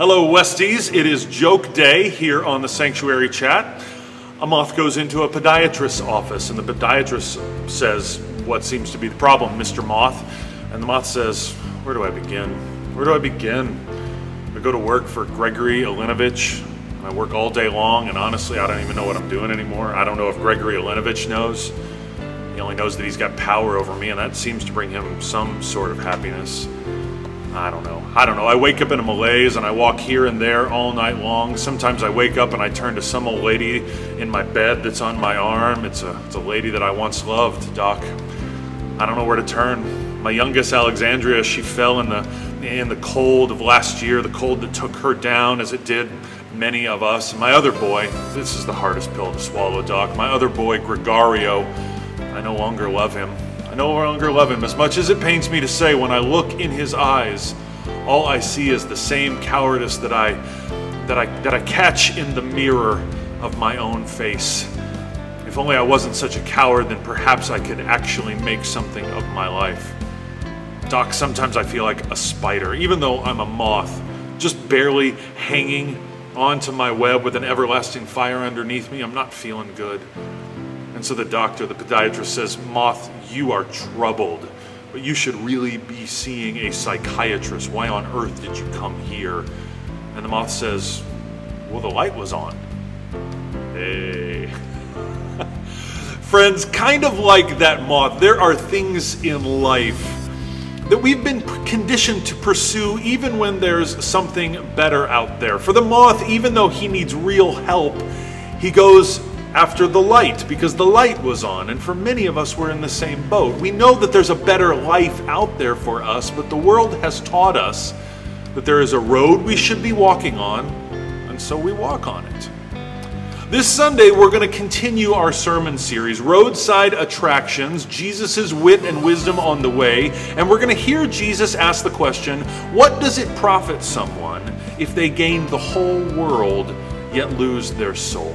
Hello, Westies. It is joke day here on the Sanctuary Chat. A moth goes into a podiatrist's office, and the podiatrist says, "What seems to be the problem, Mr. Moth?" And the moth says, "Where do I begin? Where do I begin? I go to work for Gregory Olinovich, and I work all day long, and honestly, I don't even know what I'm doing anymore. I don't know if Gregory Olinovich knows. He only knows that he's got power over me, and that seems to bring him some sort of happiness. I don't know. I wake up in a malaise and I walk here and there all night long. Sometimes I wake up and I turn to some old lady in my bed that's on my arm. It's a lady that I once loved, Doc. I don't know where to turn. My youngest, Alexandria, she fell in the cold of last year, the cold that took her down as it did many of us. My other boy, this is the hardest pill to swallow, Doc. My other boy, Gregorio, I no longer love him. I no longer love him. As much as it pains me to say, when I look in his eyes, all I see is the same cowardice that I catch in the mirror of my own face. If only I wasn't such a coward, then perhaps I could actually make something of my life. Doc, sometimes I feel like a spider, even though I'm a moth, just barely hanging onto my web with an everlasting fire underneath me. I'm not feeling good. And so the podiatrist says, "Moth, you are troubled, but you should really be seeing a psychiatrist. Why on earth did you come here?" And the moth says, "Well, the light was on." Hey. Friends, kind of like that moth, there are things in life that we've been conditioned to pursue even when there's something better out there. For the moth, even though he needs real help, he goes after the light because the light was on. And for many of us, we're in the same boat. We know that there's a better life out there for us, but the world has taught us that there is a road we should be walking on, and so we walk on it. This Sunday, we're going to continue our sermon series, Roadside Attractions, Jesus' Wit and Wisdom on the Way, and we're going to hear Jesus ask the question, what does it profit someone if they gain the whole world yet lose their soul?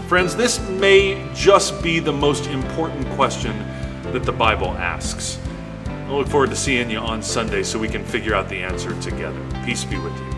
Friends, this may just be the most important question that the Bible asks. I look forward to seeing you on Sunday so we can figure out the answer together. Peace be with you.